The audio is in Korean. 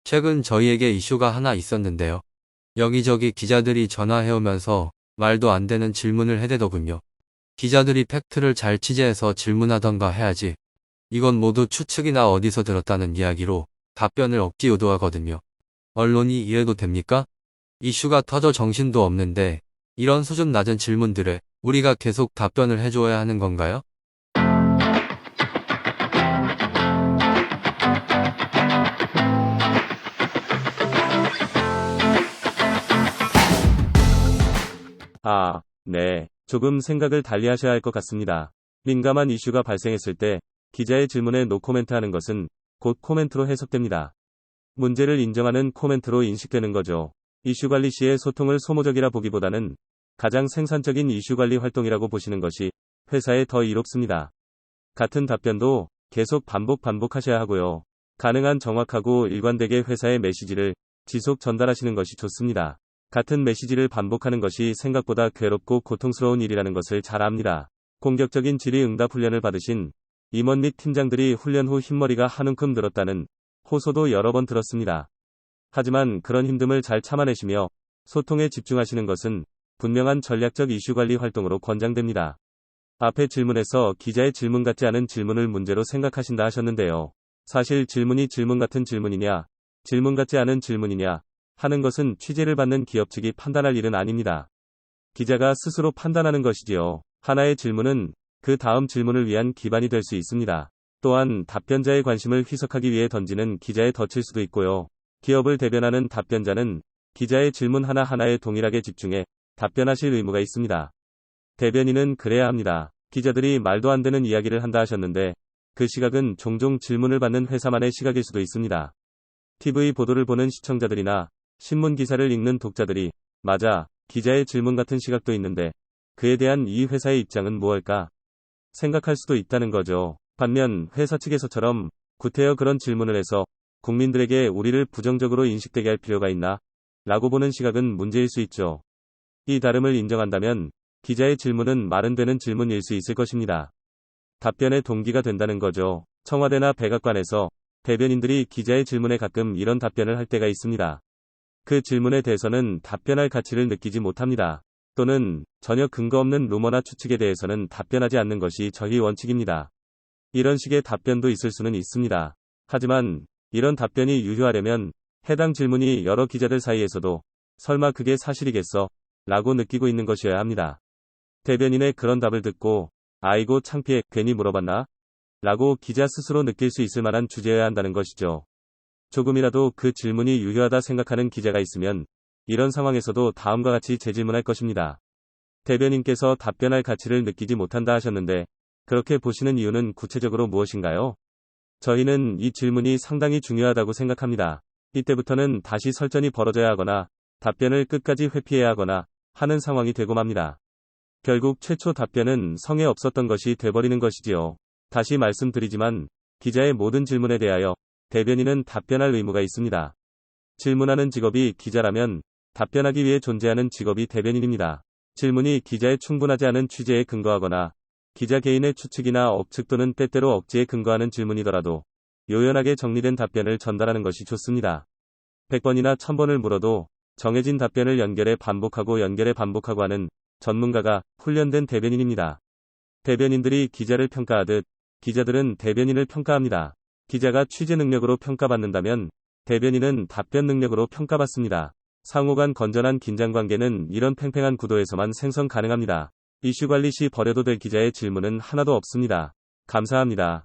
최근 저희에게 이슈가 하나 있었는데요. 여기저기 기자들이 전화해오면서 말도 안 되는 질문을 해대더군요. 기자들이 팩트를 잘 취재해서 질문하던가 해야지. 이건 모두 추측이나 어디서 들었다는 이야기로 답변을 억지 요도하거든요. 언론이 이래도 됩니까? 이슈가 터져 정신도 없는데 이런 수준 낮은 질문들에 우리가 계속 답변을 해줘야 하는 건가요? 네. 조금 생각을 달리하셔야 할 것 같습니다. 민감한 이슈가 발생했을 때 기자의 질문에 노코멘트 하는 것은 곧 코멘트로 해석됩니다. 문제를 인정하는 코멘트로 인식되는 거죠. 이슈관리 시의 소통을 소모적이라 보기보다는 가장 생산적인 이슈관리 활동이라고 보시는 것이 회사에 더 이롭습니다. 같은 답변도 계속 반복하셔야 하고요. 가능한 정확하고 일관되게 회사의 메시지를 지속 전달하시는 것이 좋습니다. 같은 메시지를 반복하는 것이 생각보다 괴롭고 고통스러운 일이라는 것을 잘 압니다. 공격적인 질의응답 훈련을 받으신 임원 및 팀장들이 훈련 후 흰머리가 한 움큼 늘었다는 호소도 여러 번 들었습니다. 하지만 그런 힘듦을 잘 참아내시며 소통에 집중하시는 것은 분명한 전략적 이슈관리 활동으로 권장됩니다. 앞의 질문에서 기자의 질문 같지 않은 질문을 문제로 생각하신다 하셨는데요. 사실 질문이 질문 같은 질문이냐, 질문 같지 않은 질문이냐 하는 것은 취재를 받는 기업 측이 판단할 일은 아닙니다. 기자가 스스로 판단하는 것이지요. 하나의 질문은 그 다음 질문을 위한 기반이 될 수 있습니다. 또한 답변자의 관심을 희석하기 위해 던지는 기자의 덫일 수도 있고요. 기업을 대변하는 답변자는 기자의 질문 하나하나에 동일하게 집중해 답변하실 의무가 있습니다. 대변인은 그래야 합니다. 기자들이 말도 안 되는 이야기를 한다 하셨는데 그 시각은 종종 질문을 받는 회사만의 시각일 수도 있습니다. TV 보도를 보는 시청자들이나 신문 기사를 읽는 독자들이 맞아, 기자의 질문 같은 시각도 있는데 그에 대한 이 회사의 입장은 무엇일까 생각할 수도 있다는 거죠. 반면 회사 측에서처럼 구태여 그런 질문을 해서 국민들에게 우리를 부정적으로 인식되게 할 필요가 있나? 라고 보는 시각은 문제일 수 있죠. 이 다름을 인정한다면 기자의 질문은 말은 되는 질문일 수 있을 것입니다. 답변의 동기가 된다는 거죠. 청와대나 백악관에서 대변인들이 기자의 질문에 가끔 이런 답변을 할 때가 있습니다. 그 질문에 대해서는 답변할 가치를 느끼지 못합니다. 또는 전혀 근거 없는 루머나 추측에 대해서는 답변하지 않는 것이 저희 원칙입니다. 이런 식의 답변도 있을 수는 있습니다. 하지만 이런 답변이 유효하려면 해당 질문이 여러 기자들 사이에서도 설마 그게 사실이겠어? 라고 느끼고 있는 것이어야 합니다. 대변인의 그런 답을 듣고 아이고 창피해 괜히 물어봤나? 라고 기자 스스로 느낄 수 있을 만한 주제여야 한다는 것이죠. 조금이라도 그 질문이 유효하다 생각하는 기자가 있으면 이런 상황에서도 다음과 같이 재질문할 것입니다. 대변인께서 답변할 가치를 느끼지 못한다 하셨는데 그렇게 보시는 이유는 구체적으로 무엇인가요? 저희는 이 질문이 상당히 중요하다고 생각합니다. 이때부터는 다시 설전이 벌어져야 하거나 답변을 끝까지 회피해야 하거나 하는 상황이 되고 맙니다. 결국 최초 답변은 성에 없었던 것이 돼버리는 것이지요. 다시 말씀드리지만 기자의 모든 질문에 대하여 대변인은 답변할 의무가 있습니다. 질문하는 직업이 기자라면 답변하기 위해 존재하는 직업이 대변인입니다. 질문이 기자의 충분하지 않은 취재에 근거하거나 기자 개인의 추측이나 억측 또는 때때로 억지에 근거하는 질문이더라도 요연하게 정리된 답변을 전달하는 것이 좋습니다. 100번이나 1000번을 물어도 정해진 답변을 연결해 반복하고 하는 전문가가 훈련된 대변인입니다. 대변인들이 기자를 평가하듯 기자들은 대변인을 평가합니다. 기자가 취재 능력으로 평가받는다면 대변인은 답변 능력으로 평가받습니다. 상호 간 건전한 긴장관계는 이런 팽팽한 구도에서만 생성 가능합니다. 이슈 관리 시 버려도 될 기자의 질문은 하나도 없습니다. 감사합니다.